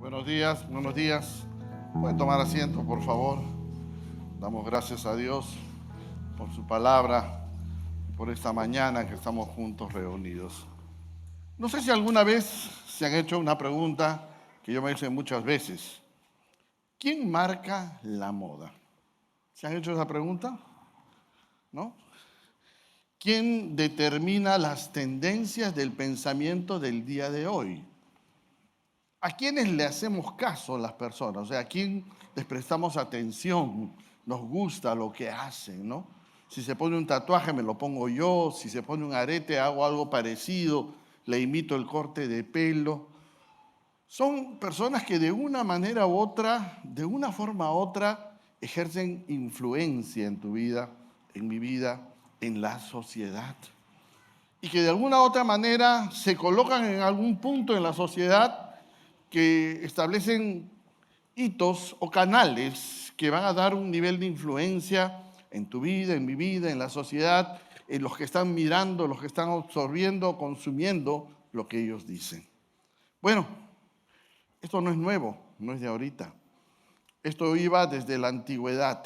Buenos días, buenos días. Pueden tomar asiento, por favor. Damos gracias a Dios por su palabra, por esta mañana que estamos juntos reunidos. No sé si alguna vez se han hecho una pregunta que yo me hice muchas veces. ¿Quién marca la moda? ¿Se han hecho esa pregunta? ¿No? ¿Quién determina las tendencias del pensamiento del día de hoy? ¿A quiénes le hacemos caso las personas? O sea, ¿a quién les prestamos atención? Nos gusta lo que hacen, ¿no? Si se pone un tatuaje, me lo pongo yo. Si se pone un arete, hago algo parecido. Le imito el corte de pelo. Son personas que de una manera u otra, de una forma u otra, ejercen influencia en tu vida, en mi vida, en la sociedad. Y que de alguna u otra manera se colocan en algún punto en la sociedad que establecen hitos o canales que van a dar un nivel de influencia en tu vida, en mi vida, en la sociedad, en los que están mirando, los que están absorbiendo, consumiendo lo que ellos dicen. Bueno, esto no es nuevo, no es de ahorita. Esto iba desde la antigüedad.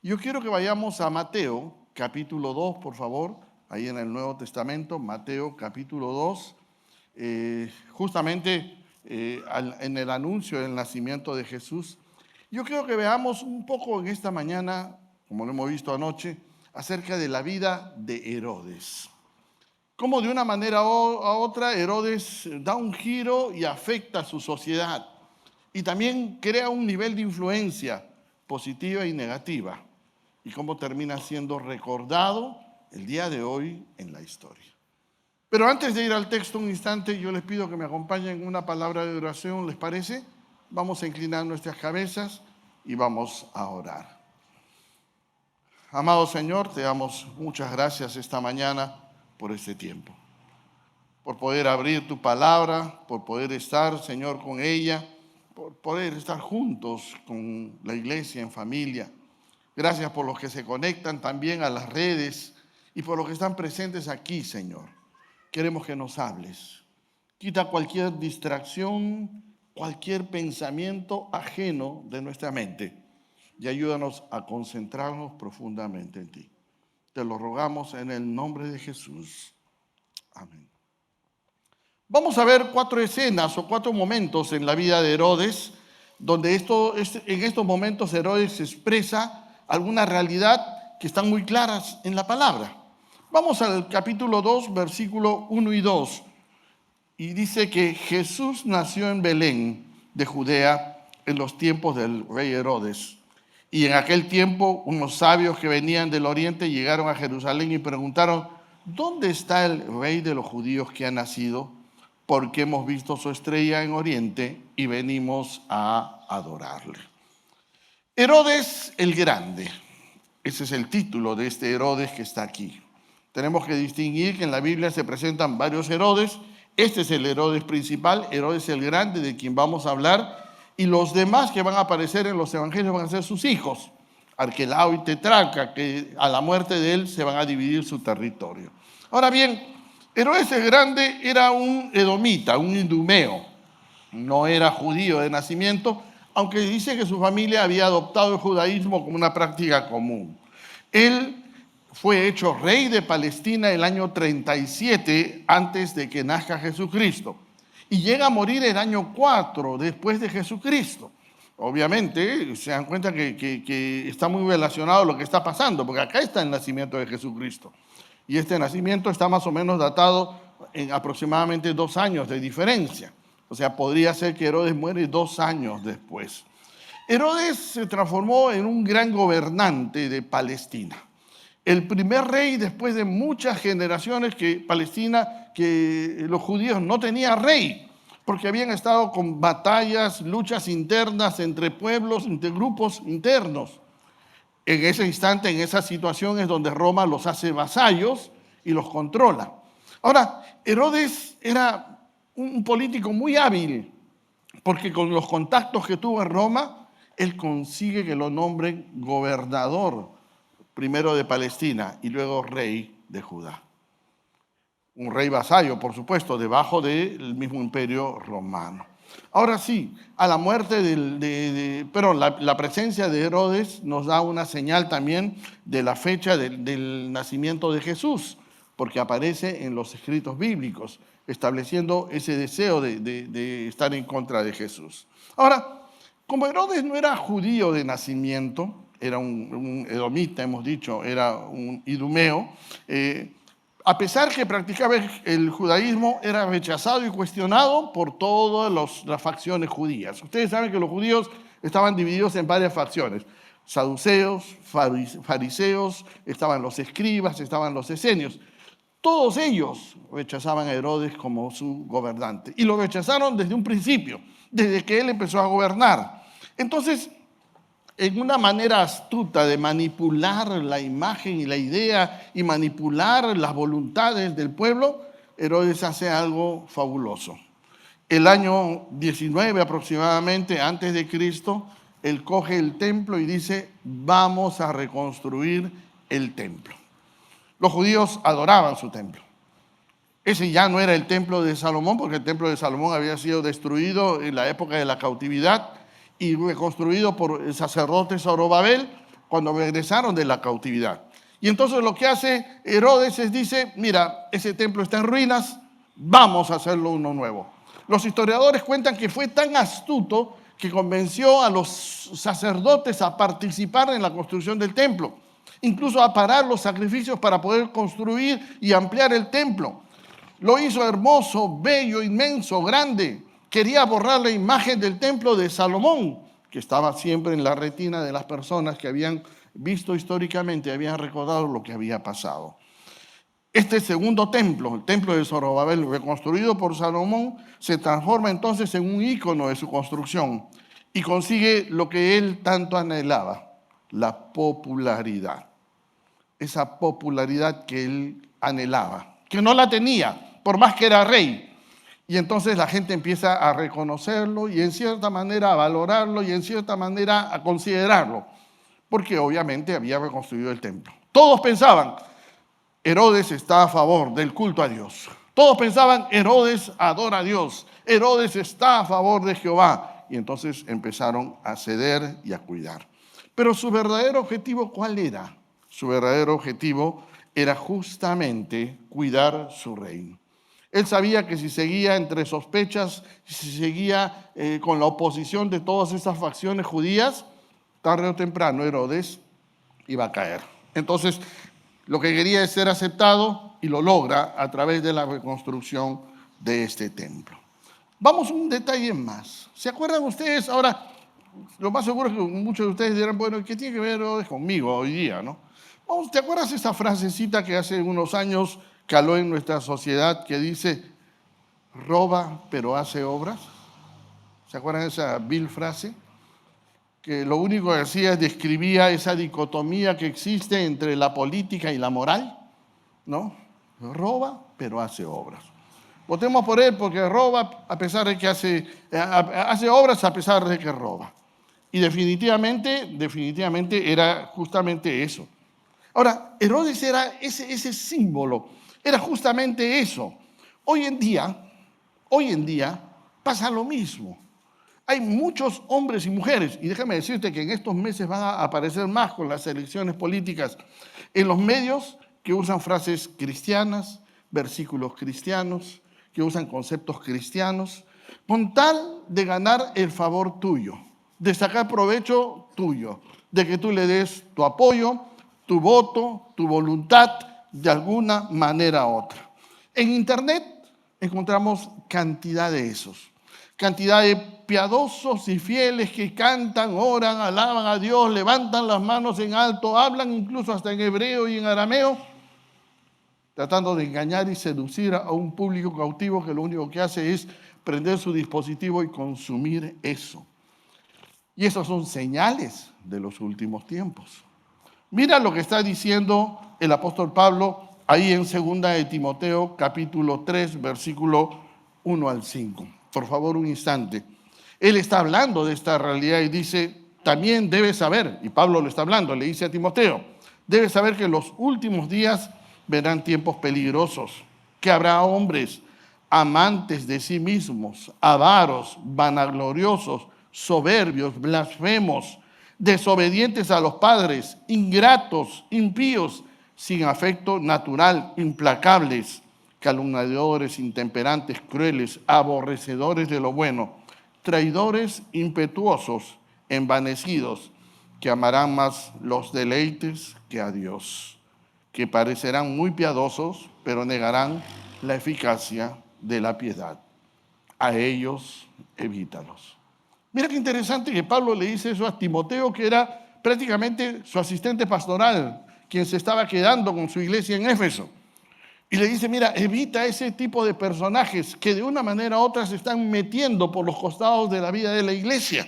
Yo quiero que vayamos a Mateo, capítulo 2, por favor, ahí en el Nuevo Testamento, Mateo, capítulo 2, justamente en el anuncio del nacimiento de Jesús. Yo quiero que veamos un poco en esta mañana, como lo hemos visto anoche, acerca de la vida de Herodes. Cómo de una manera a otra Herodes da un giro y afecta a su sociedad. Y también crea un nivel de influencia positiva y negativa. Y cómo termina siendo recordado el día de hoy en la historia. Pero antes de ir al texto un instante, yo les pido que me acompañen en una palabra de oración, ¿les parece? Vamos a inclinar nuestras cabezas y vamos a orar. Amado Señor, te damos muchas gracias esta mañana por este tiempo, por poder abrir tu palabra, por poder estar, Señor, con ella, por poder estar juntos con la iglesia en familia. Gracias por los que se conectan también a las redes y por los que están presentes aquí, Señor. Queremos que nos hables. Quita cualquier distracción, cualquier pensamiento ajeno de nuestra mente y ayúdanos a concentrarnos profundamente en ti. Te lo rogamos en el nombre de Jesús. Amén. Vamos a ver 4 escenas o 4 momentos en la vida de Herodes, donde en estos momentos Herodes expresa alguna realidad que están muy claras en la palabra. Vamos al capítulo 2, versículo 1 y 2. Y dice que Jesús nació en Belén de Judea en los tiempos del rey Herodes. Y en aquel tiempo unos sabios que venían del oriente llegaron a Jerusalén y preguntaron: ¿dónde está el rey de los judíos que ha nacido? Porque hemos visto su estrella en oriente y venimos a adorarle. Herodes el Grande. Ese es el título de este Herodes que está aquí. Tenemos que distinguir que en la Biblia se presentan varios Herodes. Este es el Herodes principal, Herodes el Grande, de quien vamos a hablar. Y los demás que van a aparecer en los evangelios van a ser sus hijos, Arquelao y Tetrarca, que a la muerte de él se van a dividir su territorio. Ahora bien, Herodes el Grande era un edomita, un idumeo. No era judío de nacimiento, aunque dice que su familia había adoptado el judaísmo como una práctica común. Él fue hecho rey de Palestina el año 37 antes de que nazca Jesucristo y llega a morir el año 4 después de Jesucristo. Obviamente se dan cuenta que está muy relacionado a lo que está pasando, porque acá está el nacimiento de Jesucristo y este nacimiento está más o menos datado en aproximadamente 2 años de diferencia. O sea, podría ser que Herodes muere 2 años después. Herodes se transformó en un gran gobernante de Palestina. El primer rey después de muchas generaciones que los judíos no tenían rey, porque habían estado con batallas, luchas internas entre pueblos, entre grupos internos. En ese instante, en esa situación es donde Roma los hace vasallos y los controla. Ahora, Herodes era un político muy hábil, porque con los contactos que tuvo en Roma, él consigue que lo nombren gobernador, primero de Palestina y luego rey de Judá. Un rey vasallo, por supuesto, debajo del mismo imperio romano. Ahora sí, a la muerte la presencia de Herodes nos da una señal también de la fecha del nacimiento de Jesús, porque aparece en los escritos bíblicos, estableciendo ese deseo de estar en contra de Jesús. Ahora, como Herodes no era judío de nacimiento, era un edomita, hemos dicho, era un idumeo, a pesar que practicaba el judaísmo, era rechazado y cuestionado por todas las facciones judías. Ustedes saben que los judíos estaban divididos en varias facciones. Saduceos, fariseos, estaban los escribas, estaban los esenios. Todos ellos rechazaban a Herodes como su gobernante. Y lo rechazaron desde un principio, desde que él empezó a gobernar. Entonces, en una manera astuta de manipular la imagen y la idea y manipular las voluntades del pueblo, Herodes hace algo fabuloso. El año 19 aproximadamente antes de Cristo, él coge el templo y dice, vamos a reconstruir el templo. Los judíos adoraban su templo. Ese ya no era el templo de Salomón, porque el templo de Salomón había sido destruido en la época de la cautividad y reconstruido por el sacerdote Zorobabel cuando regresaron de la cautividad. Y entonces lo que hace Herodes es dice, mira, ese templo está en ruinas, vamos a hacerlo uno nuevo. Los historiadores cuentan que fue tan astuto que convenció a los sacerdotes a participar en la construcción del templo, incluso a parar los sacrificios para poder construir y ampliar el templo. Lo hizo hermoso, bello, inmenso, grande. Quería borrar la imagen del templo de Salomón, que estaba siempre en la retina de las personas que habían visto históricamente, habían recordado lo que había pasado. Este segundo templo, el templo de Zorobabel, reconstruido por Salomón, se transforma entonces en un ícono de su construcción y consigue lo que él tanto anhelaba, la popularidad. Esa popularidad que él anhelaba, que no la tenía, por más que era rey. Y entonces la gente empieza a reconocerlo y en cierta manera a valorarlo y en cierta manera a considerarlo, porque obviamente había reconstruido el templo. Todos pensaban, Herodes está a favor del culto a Dios. Todos pensaban, Herodes adora a Dios. Herodes está a favor de Jehová. Y entonces empezaron a ceder y a cuidar. Pero su verdadero objetivo, ¿cuál era? Su verdadero objetivo era justamente cuidar su reino. Él sabía que si seguía entre sospechas, si seguía con la oposición de todas esas facciones judías, tarde o temprano Herodes iba a caer. Entonces, lo que quería es ser aceptado y lo logra a través de la reconstrucción de este templo. Vamos a un detalle más. ¿Se acuerdan ustedes? Ahora, lo más seguro es que muchos de ustedes dirán, bueno, ¿qué tiene que ver Herodes conmigo hoy día, no? ¿Te acuerdas esa frasecita que hace unos años caló en nuestra sociedad que dice, roba pero hace obras? ¿Se acuerdan de esa vil frase? Que lo único que hacía es describía esa dicotomía que existe entre la política y la moral, ¿no? Roba pero hace obras. Votemos por él porque roba a pesar de que hace obras a pesar de que roba. Y definitivamente era justamente eso. Ahora, Herodes era ese símbolo, era justamente eso. Hoy en día pasa lo mismo. Hay muchos hombres y mujeres, y déjame decirte que en estos meses van a aparecer más con las elecciones políticas, en los medios que usan frases cristianas, versículos cristianos, que usan conceptos cristianos, con tal de ganar el favor tuyo, de sacar provecho tuyo, de que tú le des tu apoyo, tu voto, tu voluntad, de alguna manera u otra. En Internet encontramos cantidad de esos, cantidad de piadosos y fieles que cantan, oran, alaban a Dios, levantan las manos en alto, hablan incluso hasta en hebreo y en arameo, tratando de engañar y seducir a un público cautivo que lo único que hace es prender su dispositivo y consumir eso. Y esos son señales de los últimos tiempos. Mira lo que está diciendo el apóstol Pablo ahí en 2 de Timoteo, capítulo 3, versículo 1 al 5. Por favor, un instante. Él está hablando de esta realidad y dice, también debes saber, y Pablo lo está hablando, le dice a Timoteo, debes saber que en los últimos días verán tiempos peligrosos, que habrá hombres amantes de sí mismos, avaros, vanagloriosos, soberbios, blasfemos, desobedientes a los padres, ingratos, impíos, sin afecto natural, implacables, calumniadores, intemperantes, crueles, aborrecedores de lo bueno, traidores, impetuosos, envanecidos, que amarán más los deleites que a Dios, que parecerán muy piadosos, pero negarán la eficacia de la piedad. A ellos evítalos. Mira qué interesante que Pablo le dice eso a Timoteo, que era prácticamente su asistente pastoral, quien se estaba quedando con su iglesia en Éfeso. Y le dice, mira, evita ese tipo de personajes que de una manera u otra se están metiendo por los costados de la vida de la iglesia.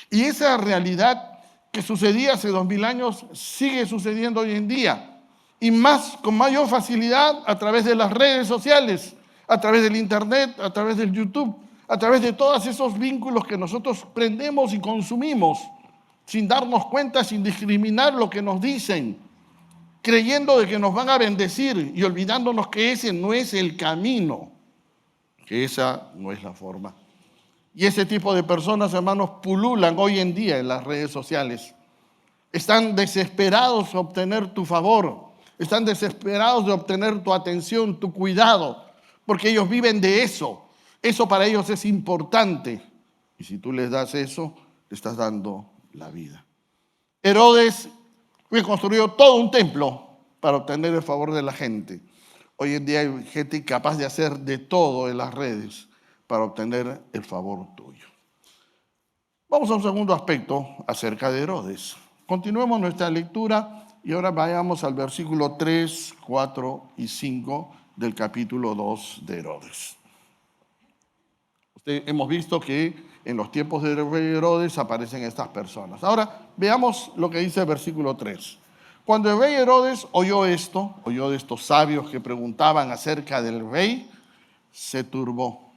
Y esa realidad que sucedía hace 2000 años sigue sucediendo hoy en día. Y más, con mayor facilidad a través de las redes sociales, a través del internet, a través del YouTube, a través de todos esos vínculos que nosotros prendemos y consumimos, sin darnos cuenta, sin discriminar lo que nos dicen, creyendo de que nos van a bendecir y olvidándonos que ese no es el camino, que esa no es la forma. Y ese tipo de personas, hermanos, pululan hoy en día en las redes sociales. Están desesperados de obtener tu favor, están desesperados de obtener tu atención, tu cuidado, porque ellos viven de eso. Eso para ellos es importante. Y si tú les das eso, le estás dando la vida. Herodes reconstruyó todo un templo para obtener el favor de la gente. Hoy en día hay gente capaz de hacer de todo en las redes para obtener el favor tuyo. Vamos a un segundo aspecto acerca de Herodes. Continuemos nuestra lectura y ahora vayamos al versículo 3, 4 y 5 del capítulo 2 de Herodes. Hemos visto que en los tiempos del rey Herodes aparecen estas personas. Ahora veamos lo que dice el versículo 3. Cuando el rey Herodes oyó de estos sabios que preguntaban acerca del rey, se turbó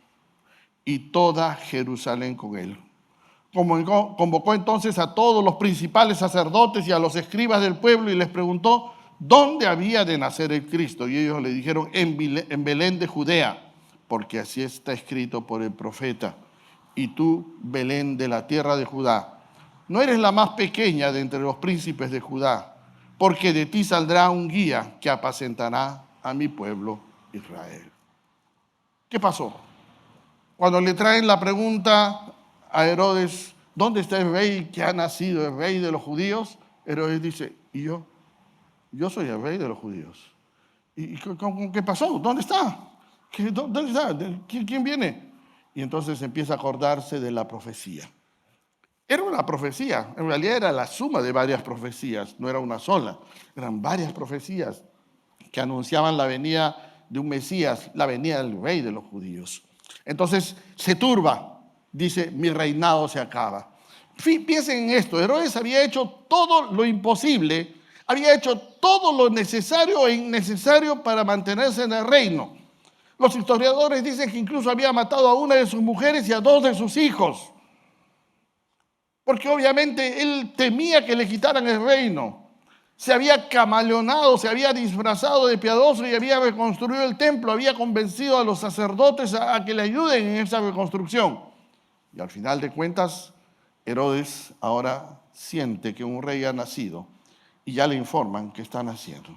y toda Jerusalén con él. Convocó entonces a todos los principales sacerdotes y a los escribas del pueblo y les preguntó dónde había de nacer el Cristo. Y ellos le dijeron, en Belén de Judea, porque así está escrito por el profeta. Y tú, Belén de la tierra de Judá, no eres la más pequeña de entre los príncipes de Judá, porque de ti saldrá un guía que apacentará a mi pueblo Israel. ¿Qué pasó? Cuando le traen la pregunta a Herodes, ¿dónde está el rey que ha nacido, el rey de los judíos? Herodes dice, ¿y yo? Yo soy el rey de los judíos. ¿Y qué pasó? ¿Dónde está? ¿Dónde está? ¿Quién viene? Y entonces empieza a acordarse de la profecía. Era una profecía, en realidad era la suma de varias profecías, no era una sola. Eran varias profecías que anunciaban la venida de un Mesías, la venida del rey de los judíos. Entonces se turba, dice, mi reinado se acaba. Piensen en esto, Herodes había hecho todo lo imposible, había hecho todo lo necesario e innecesario para mantenerse en el reino. Los historiadores dicen que incluso había matado a una de sus mujeres y a 2 de sus hijos, porque obviamente él temía que le quitaran el reino. Se había camaleonado, se había disfrazado de piadoso y había reconstruido el templo, había convencido a los sacerdotes a que le ayuden en esa reconstrucción. Y al final de cuentas, Herodes ahora siente que un rey ha nacido y ya le informan que está naciendo.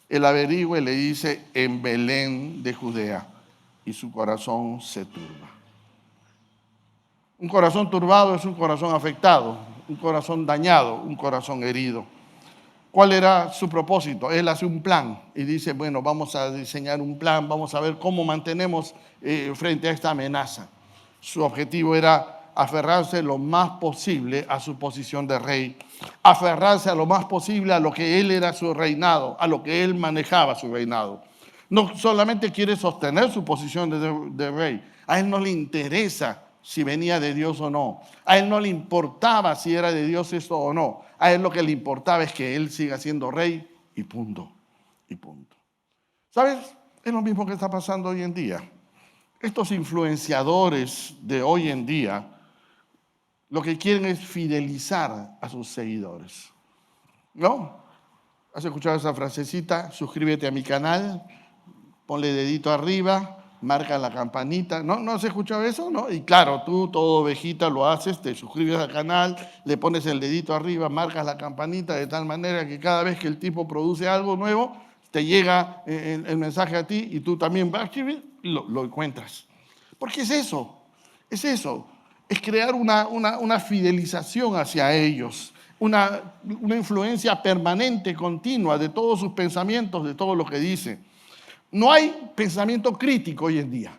Él averigua y le dice, en Belén de Judea, y su corazón se turba. Un corazón turbado es un corazón afectado, un corazón dañado, un corazón herido. ¿Cuál era su propósito? Él hace un plan y dice, bueno, vamos a diseñar un plan, vamos a ver cómo mantenemos frente a esta amenaza. Su objetivo era aferrarse lo más posible a su posición de rey, aferrarse a lo más posible a lo que él era su reinado, a lo que él manejaba su reinado. No solamente quiere sostener su posición de rey, a él no le interesa si venía de Dios o no. A él no le importaba si era de Dios esto o no. A él lo que le importaba es que él siga siendo rey y punto. Y punto. ¿Sabes? Es lo mismo que está pasando hoy en día. Estos influenciadores de hoy en día lo que quieren es fidelizar a sus seguidores. ¿No? ¿Has escuchado esa frasecita? Suscríbete a mi canal, ponle dedito arriba, marca la campanita. ¿No has escuchado eso? ¿No? Y claro, tú, todo ovejita, lo haces, te suscribes al canal, le pones el dedito arriba, marcas la campanita de tal manera que cada vez que el tipo produce algo nuevo, te llega el mensaje a ti y tú también vas a escribir y lo encuentras. Porque es eso, es crear una fidelización hacia ellos, una influencia permanente, continua de todos sus pensamientos, de todo lo que dice. No hay pensamiento crítico hoy en día.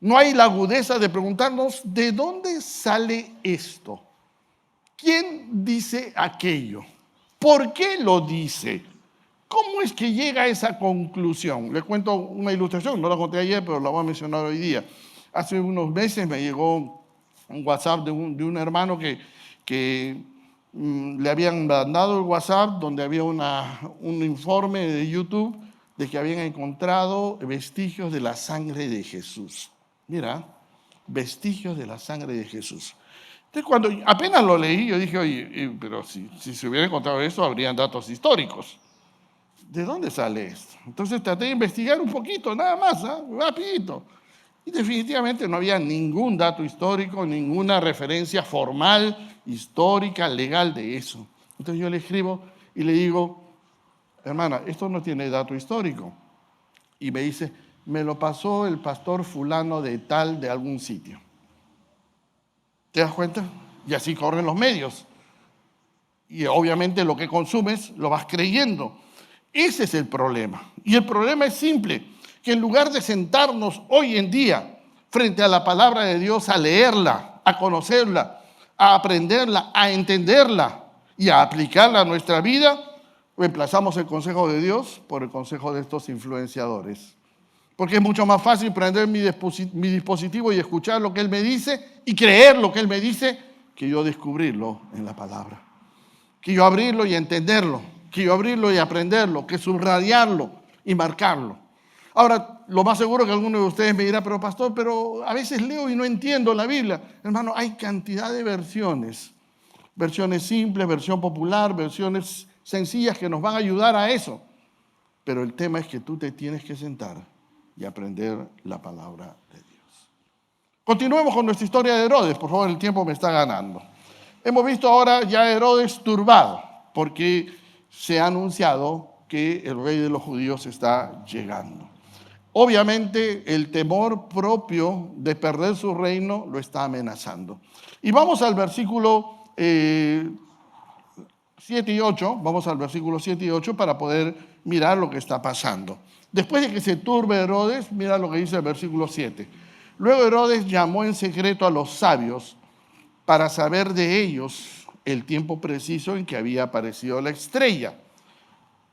No hay la agudeza de preguntarnos, ¿de dónde sale esto? ¿Quién dice aquello? ¿Por qué lo dice? ¿Cómo es que llega a esa conclusión? Les cuento una ilustración, no la conté ayer, pero la voy a mencionar hoy día. Hace unos meses me llegó un WhatsApp de un hermano que le habían mandado el WhatsApp donde había un informe de YouTube de que habían encontrado vestigios de la sangre de Jesús. Mira, vestigios de la sangre de Jesús. Entonces, cuando apenas lo leí, yo dije, oye, pero si se hubiera encontrado eso, habrían datos históricos. ¿De dónde sale esto? Entonces traté de investigar un poquito, nada más, rapidito. Y definitivamente no había ningún dato histórico, ninguna referencia formal, histórica, legal de eso. Entonces yo le escribo y le digo, hermana, esto no tiene dato histórico. Y me dice, me lo pasó el pastor fulano de tal, de algún sitio. ¿Te das cuenta? Y así corren los medios. Y obviamente lo que consumes lo vas creyendo. Ese es el problema. Y el problema es simple, que en lugar de sentarnos hoy en día frente a la palabra de Dios, a leerla, a conocerla, a aprenderla, a entenderla y a aplicarla a nuestra vida, reemplazamos el consejo de Dios por el consejo de estos influenciadores. Porque es mucho más fácil prender mi dispositivo y escuchar lo que Él me dice y creer lo que Él me dice que yo descubrirlo en la palabra. Que yo abrirlo y entenderlo, que yo abrirlo y aprenderlo, que subrayarlo y marcarlo. Ahora, lo más seguro que alguno de ustedes me dirá, pero pastor, pero a veces leo y no entiendo la Biblia. Hermano, hay cantidad de versiones. Versiones simples, versión popular, versiones sencillas que nos van a ayudar a eso. Pero el tema es que tú te tienes que sentar y aprender la palabra de Dios. Continuemos con nuestra historia de Herodes. Por favor, el tiempo me está ganando. Hemos visto ahora ya a Herodes turbado porque se ha anunciado que el rey de los judíos está llegando. Obviamente el temor propio de perder su reino lo está amenazando. Y vamos al versículo 7 y 8, vamos al versículo 7 y 8 para poder mirar lo que está pasando. Después de que se turbe Herodes, mira lo que dice el versículo 7. Luego Herodes llamó en secreto a los sabios para saber de ellos el tiempo preciso en que había aparecido la estrella.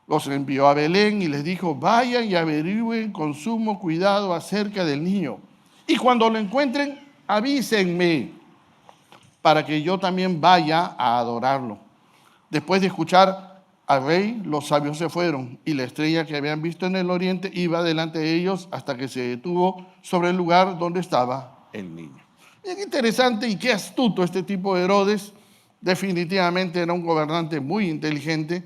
Los envió a Belén y les dijo, vayan y averigüen con sumo cuidado acerca del niño. Y cuando lo encuentren, avísenme para que yo también vaya a adorarlo. Después de escuchar al rey, los sabios se fueron y la estrella que habían visto en el oriente iba delante de ellos hasta que se detuvo sobre el lugar donde estaba el niño. Qué interesante y qué astuto este tipo de Herodes. Definitivamente era un gobernante muy inteligente.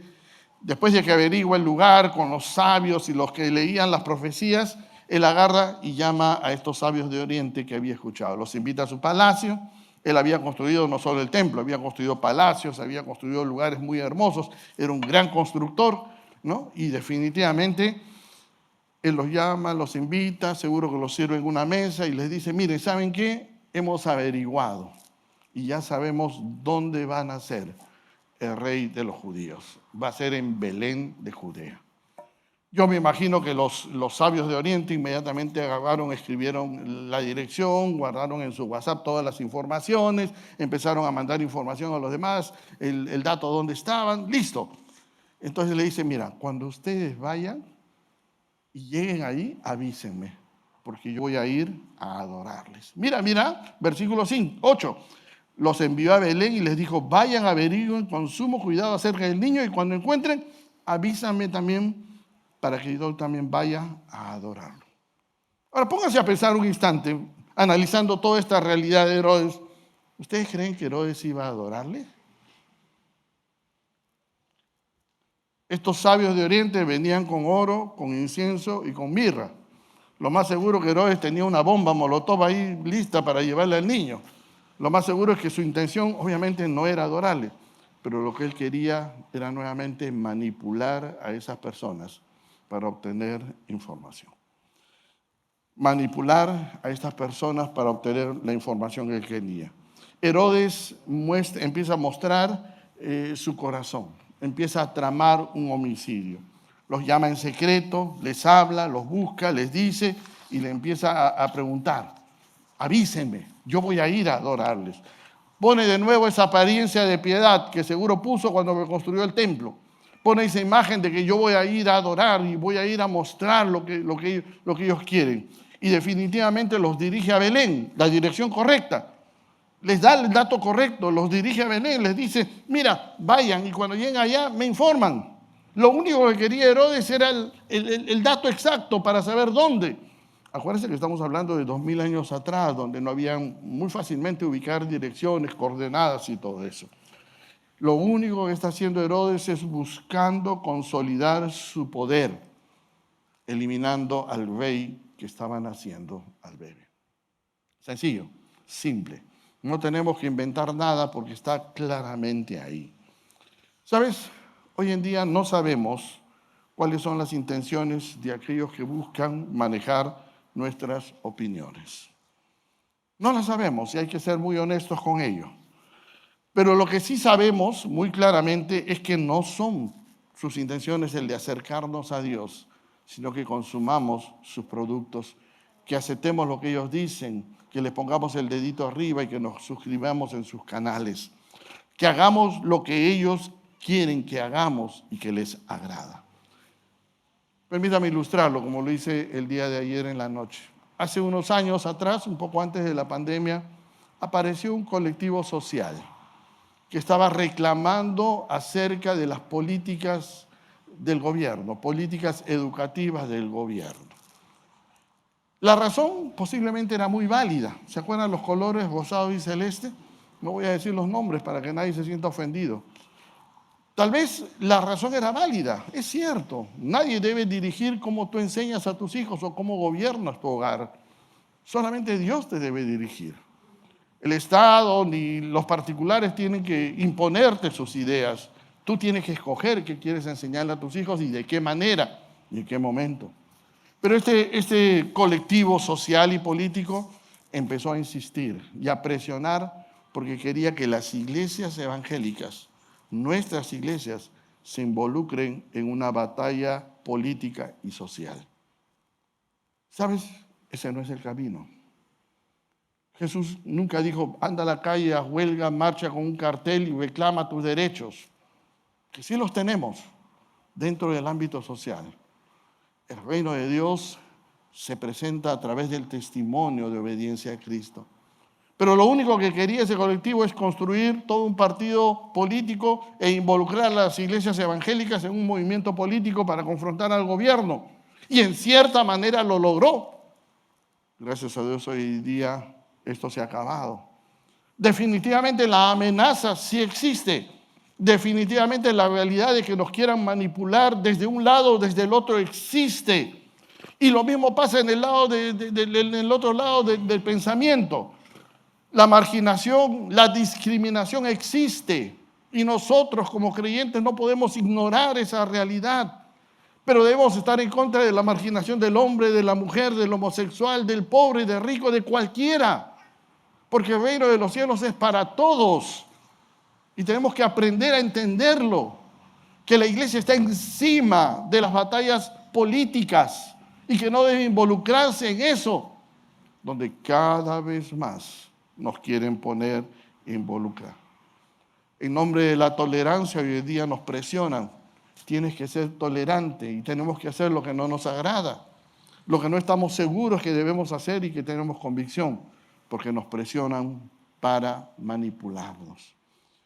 Después de que averigua el lugar con los sabios y los que leían las profecías, él agarra y llama a estos sabios de Oriente que había escuchado. Los invita a su palacio. Él había construido no solo el templo, había construido palacios, había construido lugares muy hermosos. Era un gran constructor, ¿no? Y definitivamente él los llama, los invita, seguro que los sirve en una mesa y les dice, miren, ¿saben qué? Hemos averiguado y ya sabemos dónde van a ser el rey de los judíos. Va a ser en Belén de Judea. Yo me imagino que los sabios de Oriente inmediatamente agarraron, escribieron la dirección, guardaron en su WhatsApp todas las informaciones, empezaron a mandar información a los demás, el dato dónde estaban, listo. Entonces le dice, mira, cuando ustedes vayan y lleguen ahí, avísenme, porque yo voy a ir a adorarles. Mira, versículo 8. Los envió a Belén y les dijo, vayan, averigüen con sumo cuidado acerca del niño y cuando encuentren, avísame también para que yo también vaya a adorarlo. Ahora pónganse a pensar un instante, analizando toda esta realidad de Herodes. ¿Ustedes creen que Herodes iba a adorarle? Estos sabios de Oriente venían con oro, con incienso y con mirra. Lo más seguro que Herodes tenía una bomba molotov ahí lista para llevarle al niño. Lo más seguro es que su intención obviamente no era adorarle, pero lo que él quería era nuevamente manipular a esas personas para obtener información. Manipular a estas personas para obtener la información que él quería. Herodes empieza a mostrar su corazón, empieza a tramar un homicidio. Los llama en secreto, les habla, los busca, les dice y le empieza a preguntar, avísenme, yo voy a ir a adorarles. Pone de nuevo esa apariencia de piedad que seguro puso cuando me construyó el templo. Pone esa imagen de que yo voy a ir a adorar y voy a ir a mostrar lo que ellos quieren. Y definitivamente los dirige a Belén, la dirección correcta. Les da el dato correcto, los dirige a Belén, les dice, mira, vayan y cuando lleguen allá me informan. Lo único que quería Herodes era el dato exacto para saber dónde. Acuérdense que estamos hablando de 2000 años atrás, donde no habían muy fácilmente ubicar direcciones, coordenadas y todo eso. Lo único que está haciendo Herodes es buscando consolidar su poder, eliminando al rey que estaban haciendo al bebé. Sencillo, simple. No tenemos que inventar nada porque está claramente ahí. ¿Sabes? Hoy en día no sabemos cuáles son las intenciones de aquellos que buscan manejar nuestras opiniones. No las sabemos y hay que ser muy honestos con ello. Pero lo que sí sabemos muy claramente es que no son sus intenciones el de acercarnos a Dios, sino que consumamos sus productos, que aceptemos lo que ellos dicen, que les pongamos el dedito arriba y que nos suscribamos en sus canales, que hagamos lo que ellos quieren que hagamos y que les agrada. Permítame ilustrarlo como lo hice el día de ayer en la noche. Hace unos años atrás, un poco antes de la pandemia, apareció un colectivo social que estaba reclamando acerca de las políticas del gobierno, políticas educativas del gobierno. La razón posiblemente era muy válida. ¿Se acuerdan los colores rosado y celeste? No voy a decir los nombres para que nadie se sienta ofendido. Tal vez la razón era válida, es cierto. Nadie debe dirigir cómo tú enseñas a tus hijos o cómo gobiernas tu hogar. Solamente Dios te debe dirigir. El Estado ni los particulares tienen que imponerte sus ideas. Tú tienes que escoger qué quieres enseñarle a tus hijos y de qué manera y en qué momento. Pero este colectivo social y político empezó a insistir y a presionar porque quería que las iglesias evangélicas, nuestras iglesias, se involucren en una batalla política y social. ¿Sabes? Ese no es el camino. Jesús nunca dijo, anda a la calle, a huelga, marcha con un cartel y reclama tus derechos, que sí los tenemos dentro del ámbito social. El reino de Dios se presenta a través del testimonio de obediencia a Cristo. Pero lo único que quería ese colectivo es construir todo un partido político e involucrar a las iglesias evangélicas en un movimiento político para confrontar al gobierno. Y en cierta manera lo logró. Gracias a Dios hoy día esto se ha acabado. Definitivamente la amenaza sí existe. Definitivamente la realidad de que nos quieran manipular desde un lado o desde el otro existe. Y lo mismo pasa en el otro lado del pensamiento. La marginación, la discriminación existe. Y nosotros como creyentes no podemos ignorar esa realidad. Pero debemos estar en contra de la marginación del hombre, de la mujer, del homosexual, del pobre, del rico, de cualquiera. Porque el reino de los cielos es para todos. Y tenemos que aprender a entenderlo. Que la iglesia está encima de las batallas políticas y que no debe involucrarse en eso, donde cada vez más nos quieren poner involucrar. En nombre de la tolerancia hoy en día nos presionan. Tienes que ser tolerante y tenemos que hacer lo que no nos agrada, lo que no estamos seguros que debemos hacer y que tenemos convicción, porque nos presionan para manipularnos.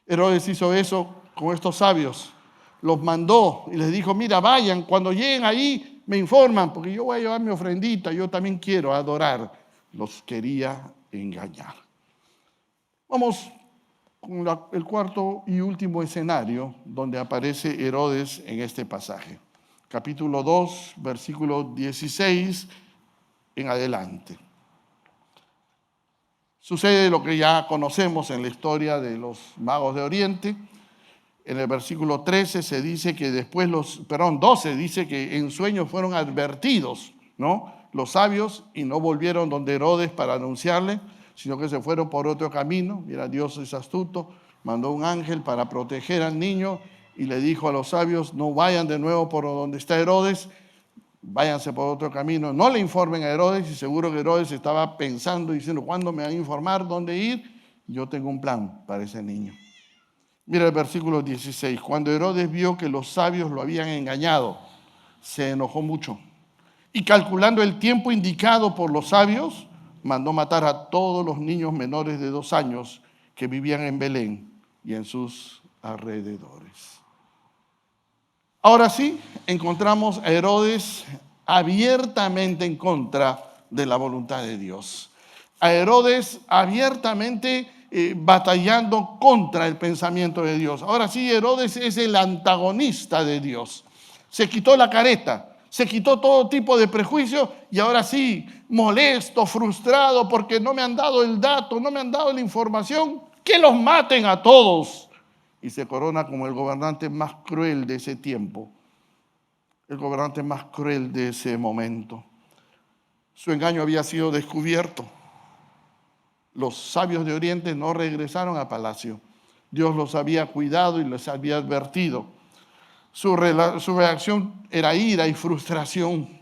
Herodes hizo eso con estos sabios, los mandó y les dijo, mira, vayan, cuando lleguen ahí me informan, porque yo voy a llevar mi ofrendita, yo también quiero adorar. Los quería engañar. Vamos con el cuarto y último escenario donde aparece Herodes en este pasaje. Capítulo 2, versículo 16 en adelante. Sucede lo que ya conocemos en la historia de los magos de Oriente. En el versículo 13 se dice que 12 dice que en sueños fueron advertidos, ¿no?, los sabios, y no volvieron donde Herodes para anunciarle, sino que se fueron por otro camino. Mira, Dios es astuto, mandó un ángel para proteger al niño y le dijo a los sabios: no vayan de nuevo por donde está Herodes, váyanse por otro camino. No le informen a Herodes, y seguro que Herodes estaba pensando, diciendo: ¿cuándo me van a informar dónde ir? Yo tengo un plan para ese niño. Mira el versículo 16. Cuando Herodes vio que los sabios lo habían engañado, se enojó mucho. Y calculando el tiempo indicado por los sabios, mandó matar a todos los niños menores de 2 años que vivían en Belén y en sus alrededores. Ahora sí, encontramos a Herodes abiertamente en contra de la voluntad de Dios. A Herodes abiertamente batallando contra el pensamiento de Dios. Ahora sí, Herodes es el antagonista de Dios. Se quitó la careta, se quitó todo tipo de prejuicio y ahora sí, molesto, frustrado porque no me han dado el dato, no me han dado la información, que los maten a todos. Y se corona como el gobernante más cruel de ese tiempo, el gobernante más cruel de ese momento. Su engaño había sido descubierto. Los sabios de Oriente no regresaron a palacio. Dios los había cuidado y les había advertido. Su reacción era ira y frustración.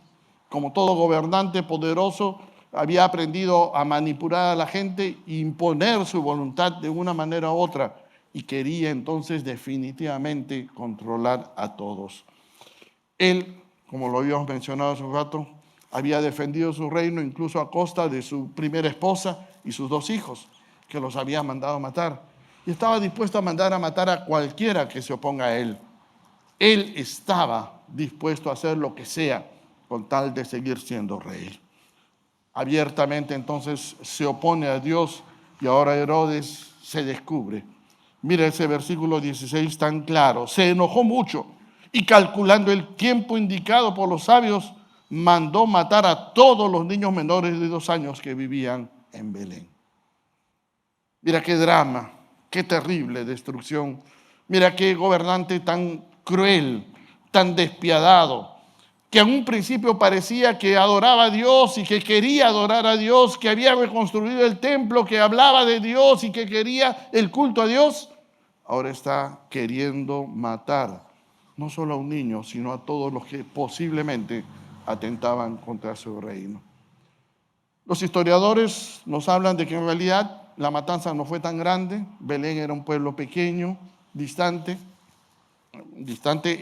Como todo gobernante poderoso, había aprendido a manipular a la gente e imponer su voluntad de una manera u otra, y quería entonces definitivamente controlar a todos. Él, como lo habíamos mencionado hace un rato, había defendido su reino incluso a costa de su primera esposa y sus 2 hijos, que los había mandado a matar. Y estaba dispuesto a mandar a matar a cualquiera que se oponga a él. Él estaba dispuesto a hacer lo que sea con tal de seguir siendo rey. Abiertamente entonces se opone a Dios y ahora Herodes se descubre. Mira ese versículo 16 tan claro. Se enojó mucho y, calculando el tiempo indicado por los sabios, mandó matar a todos los niños menores de 2 años que vivían en Belén. Mira qué drama, qué terrible destrucción. Mira qué gobernante tan cruel, tan despiadado, que en un principio parecía que adoraba a Dios y que quería adorar a Dios, que había reconstruido el templo, que hablaba de Dios y que quería el culto a Dios. Ahora está queriendo matar no solo a un niño, sino a todos los que posiblemente atentaban contra su reino. Los historiadores nos hablan de que en realidad la matanza no fue tan grande. Belén era un pueblo pequeño, distante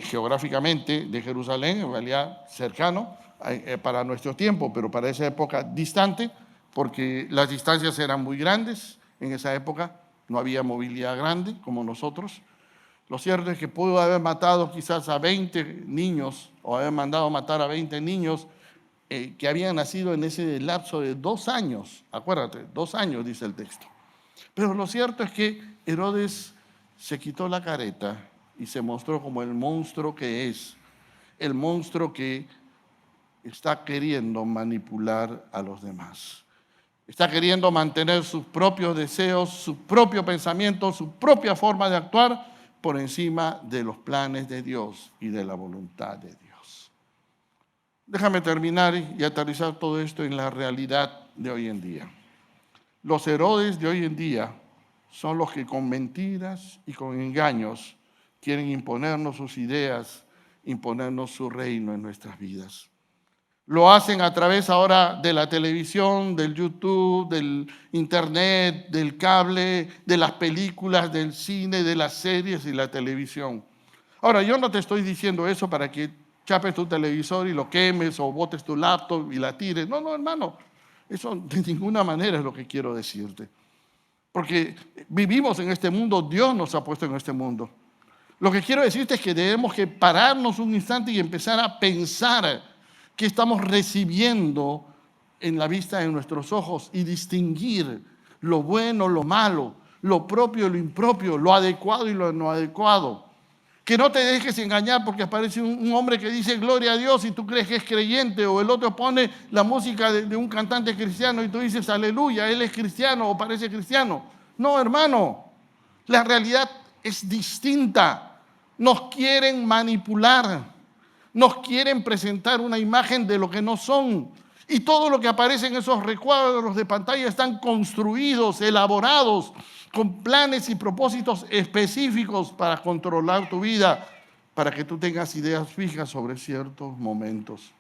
geográficamente de Jerusalén, en realidad cercano para nuestro tiempo, pero para esa época distante, porque las distancias eran muy grandes. En esa época no había movilidad grande como nosotros. Lo cierto es que pudo haber matado quizás a 20 niños o haber mandado matar a 20 niños que habían nacido en ese lapso de 2 años. Acuérdate, 2 años dice el texto. Pero lo cierto es que Herodes se quitó la careta y se mostró como el monstruo que es, el monstruo que está queriendo manipular a los demás. Está queriendo mantener sus propios deseos, su propio pensamiento, su propia forma de actuar por encima de los planes de Dios y de la voluntad de Dios. Déjame terminar y aterrizar todo esto en la realidad de hoy en día. Los Herodes de hoy en día son los que con mentiras y con engaños quieren imponernos sus ideas, imponernos su reino en nuestras vidas. Lo hacen a través ahora de la televisión, del YouTube, del internet, del cable, de las películas, del cine, de las series y la televisión. Ahora, yo no te estoy diciendo eso para que chapes tu televisor y lo quemes o botes tu laptop y la tires. No, no, hermano. Eso de ninguna manera es lo que quiero decirte. Porque vivimos en este mundo, Dios nos ha puesto en este mundo. Lo que quiero decirte es que debemos que pararnos un instante y empezar a pensar qué estamos recibiendo en la vista de nuestros ojos y distinguir lo bueno, lo malo, lo propio y lo impropio, lo adecuado y lo no adecuado. Que no te dejes engañar porque aparece un hombre que dice gloria a Dios y tú crees que es creyente, o el otro pone la música de un cantante cristiano y tú dices aleluya, él es cristiano o parece cristiano. No, hermano, la realidad es distinta. Nos quieren manipular, nos quieren presentar una imagen de lo que no son. Y todo lo que aparece en esos recuadros de pantalla están construidos, elaborados, con planes y propósitos específicos para controlar tu vida, para que tú tengas ideas fijas sobre ciertos momentos.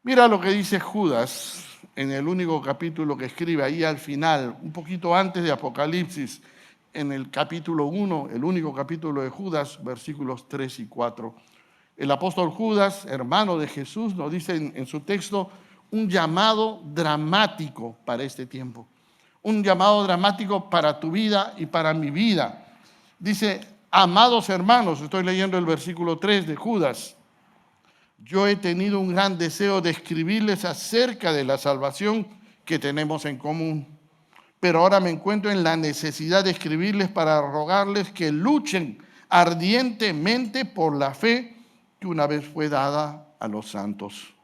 Mira lo que dice Judas en el único capítulo que escribe ahí al final, un poquito antes de Apocalipsis, en el capítulo 1, el único capítulo de Judas, versículos 3 y 4. El apóstol Judas, hermano de Jesús, nos dice en su texto un llamado dramático para este tiempo. Un llamado dramático para tu vida y para mi vida. Dice, amados hermanos, estoy leyendo el versículo 3 de Judas. Yo he tenido un gran deseo de escribirles acerca de la salvación que tenemos en común. Pero ahora me encuentro en la necesidad de escribirles para rogarles que luchen ardientemente por la fe que una vez fue dada a los santos.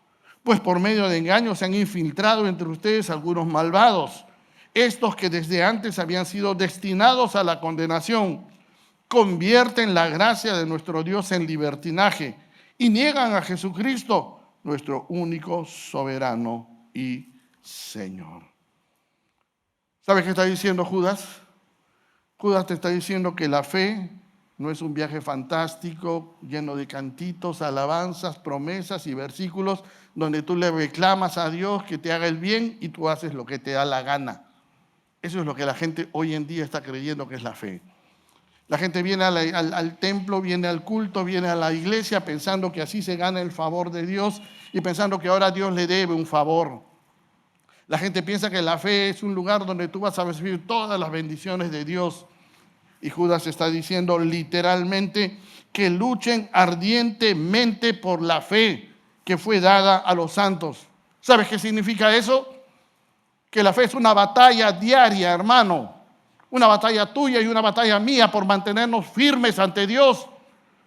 Pues por medio de engaños se han infiltrado entre ustedes algunos malvados, estos que desde antes habían sido destinados a la condenación. Convierten la gracia de nuestro Dios en libertinaje y niegan a Jesucristo, nuestro único soberano y Señor. ¿Sabes qué está diciendo Judas? Judas te está diciendo que la fe no es un viaje fantástico lleno de cantitos, alabanzas, promesas y versículos donde tú le reclamas a Dios que te haga el bien y tú haces lo que te da la gana. Eso es lo que la gente hoy en día está creyendo que es la fe. La gente viene al templo, viene al culto, viene a la iglesia pensando que así se gana el favor de Dios y pensando que ahora Dios le debe un favor. La gente piensa que la fe es un lugar donde tú vas a recibir todas las bendiciones de Dios. Y Judas está diciendo literalmente que luchen ardientemente por la fe que fue dada a los santos. ¿Sabes qué significa eso? Que la fe es una batalla diaria, hermano. Una batalla tuya y una batalla mía por mantenernos firmes ante Dios,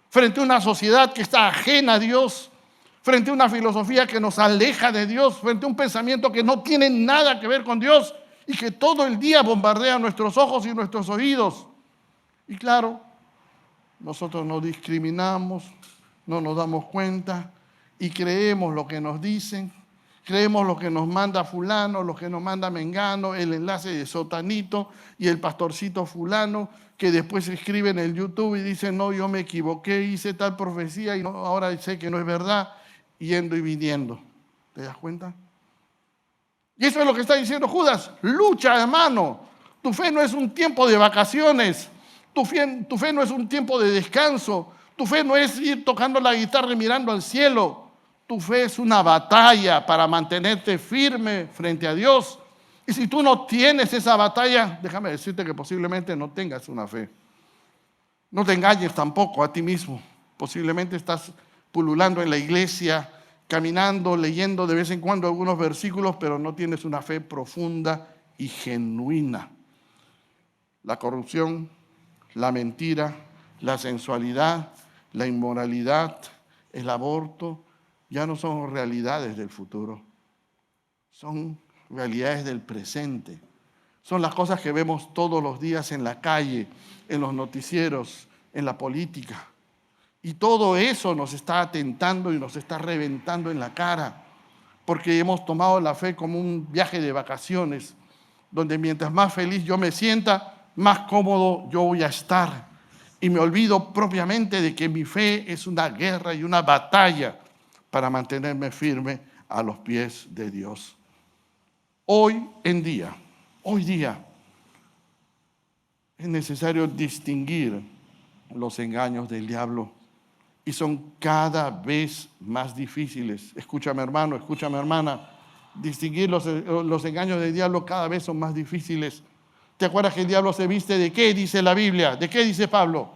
frente a una sociedad que está ajena a Dios, frente a una filosofía que nos aleja de Dios, frente a un pensamiento que no tiene nada que ver con Dios y que todo el día bombardea nuestros ojos y nuestros oídos. Y claro, nosotros nos discriminamos, no nos damos cuenta y creemos lo que nos dicen, creemos lo que nos manda fulano, lo que nos manda mengano, el enlace de sotanito y el pastorcito fulano, que después escribe en el YouTube y dice, no, yo me equivoqué, hice tal profecía y no, ahora sé que no es verdad, yendo y viniendo. ¿Te das cuenta? Y eso es lo que está diciendo Judas. Lucha, hermano. Tu fe no es un tiempo de vacaciones. Tu fe no es un tiempo de descanso. Tu fe no es ir tocando la guitarra y mirando al cielo. Tu fe es una batalla para mantenerte firme frente a Dios. Y si tú no tienes esa batalla, déjame decirte que posiblemente no tengas una fe. No te engañes tampoco a ti mismo. Posiblemente estás pululando en la iglesia, caminando, leyendo de vez en cuando algunos versículos, pero no tienes una fe profunda y genuina. La corrupción, la mentira, la sensualidad, la inmoralidad, el aborto, ya no son realidades del futuro, son realidades del presente. Son las cosas que vemos todos los días en la calle, en los noticieros, en la política. Y todo eso nos está atentando y nos está reventando en la cara, porque hemos tomado la fe como un viaje de vacaciones, donde mientras más feliz yo me sienta, más cómodo yo voy a estar. Y me olvido propiamente de que mi fe es una guerra y una batalla para mantenerme firme a los pies de Dios. Hoy día, es necesario distinguir los engaños del diablo y son cada vez más difíciles. Escúchame, hermano, escúchame, hermana. Distinguir los engaños del diablo cada vez son más difíciles. ¿Te acuerdas que el diablo se viste de qué dice la Biblia? ¿De qué dice Pablo?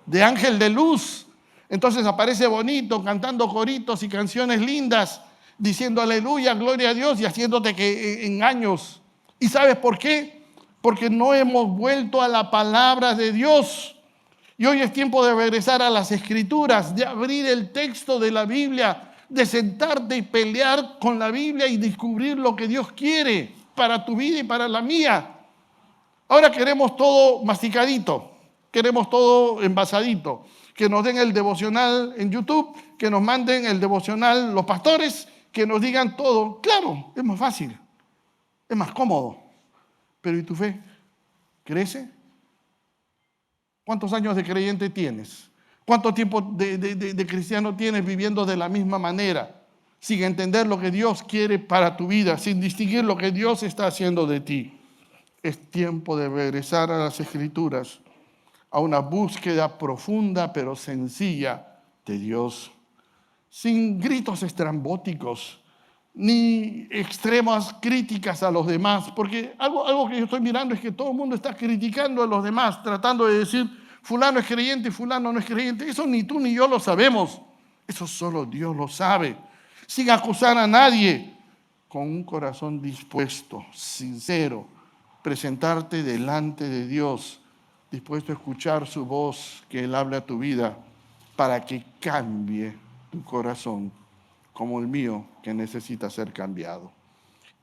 De ángel de luz. Entonces aparece bonito, cantando coritos y canciones lindas, diciendo aleluya, gloria a Dios y haciéndote que engaños. ¿Y sabes por qué? Porque no hemos vuelto a la palabra de Dios. Y hoy es tiempo de regresar a las Escrituras, de abrir el texto de la Biblia, de sentarte y pelear con la Biblia y descubrir lo que Dios quiere para tu vida y para la mía. Ahora queremos todo masticadito, queremos todo envasadito, que nos den el devocional en YouTube, que nos manden el devocional los pastores, que nos digan todo. Claro, es más fácil, es más cómodo. Pero ¿y tu fe? ¿Crece? ¿Cuántos años de creyente tienes? ¿Cuánto tiempo de cristiano tienes viviendo de la misma manera, sin entender lo que Dios quiere para tu vida, sin distinguir lo que Dios está haciendo de ti? Es tiempo de regresar a las Escrituras, a una búsqueda profunda pero sencilla de Dios, sin gritos estrambóticos, ni extremas críticas a los demás, porque algo que yo estoy mirando es que todo el mundo está criticando a los demás, tratando de decir, fulano es creyente y fulano no es creyente. Eso ni tú ni yo lo sabemos, eso solo Dios lo sabe. Sin acusar a nadie, con un corazón dispuesto, sincero, presentarte delante de Dios, dispuesto a escuchar su voz, que Él hable a tu vida, para que cambie tu corazón, como el mío, que necesita ser cambiado.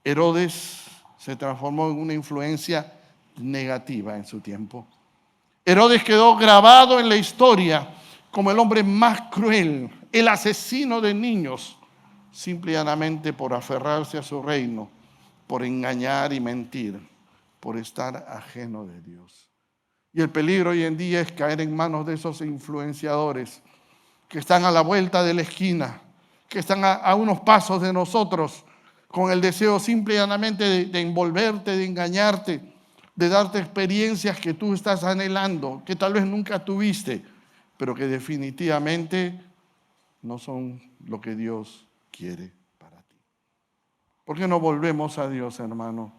Herodes se transformó en una influencia negativa en su tiempo. Herodes quedó grabado en la historia como el hombre más cruel, el asesino de niños, simple y llanamente por aferrarse a su reino, por engañar y mentir, por estar ajeno de Dios. Y el peligro hoy en día es caer en manos de esos influenciadores que están a la vuelta de la esquina, que están a unos pasos de nosotros, con el deseo simple y llanamente de envolverte, de engañarte, de darte experiencias que tú estás anhelando, que tal vez nunca tuviste, pero que definitivamente no son lo que Dios quiere para ti. ¿Por qué no volvemos a Dios, hermano?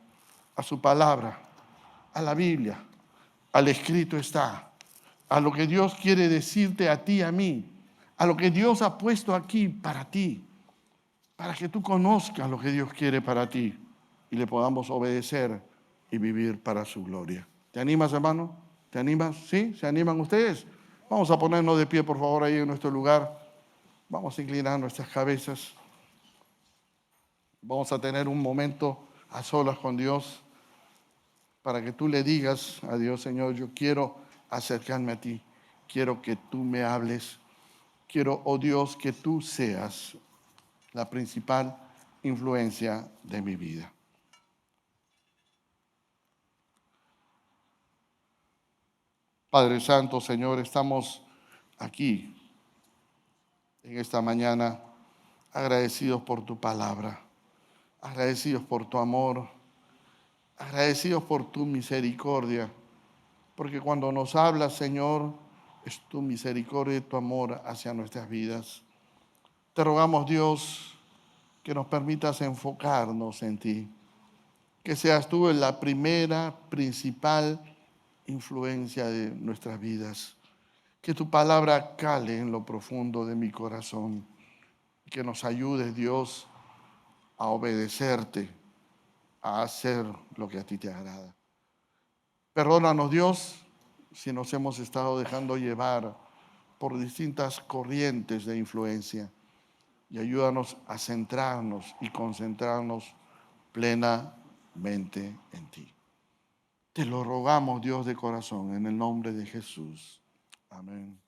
A su palabra, a la Biblia, al escrito está, a lo que Dios quiere decirte a ti, a mí, a lo que Dios ha puesto aquí para ti, para que tú conozcas lo que Dios quiere para ti y le podamos obedecer y vivir para su gloria. ¿Te animas, hermano? ¿Te animas? ¿Sí? ¿Se animan ustedes? Vamos a ponernos de pie, por favor, ahí en nuestro lugar. Vamos a inclinar nuestras cabezas. Vamos a tener un momento a solas con Dios para que tú le digas a Dios, Señor, yo quiero acercarme a ti. Quiero que tú me hables. Quiero, oh Dios, que tú seas la principal influencia de mi vida. Padre Santo, Señor, estamos aquí en esta mañana agradecidos por tu palabra, agradecidos por tu amor, agradecidos por tu misericordia, porque cuando nos hablas, Señor, es tu misericordia y tu amor hacia nuestras vidas. Te rogamos, Dios, que nos permitas enfocarnos en ti, que seas tú la primera, principal influencia de nuestras vidas. Que tu palabra cale en lo profundo de mi corazón. Que nos ayudes, Dios, a obedecerte, a hacer lo que a ti te agrada. Perdónanos, Dios, si nos hemos estado dejando llevar por distintas corrientes de influencia. Y ayúdanos a centrarnos y concentrarnos plenamente en ti. Te lo rogamos, Dios de corazón, en el nombre de Jesús. Amén.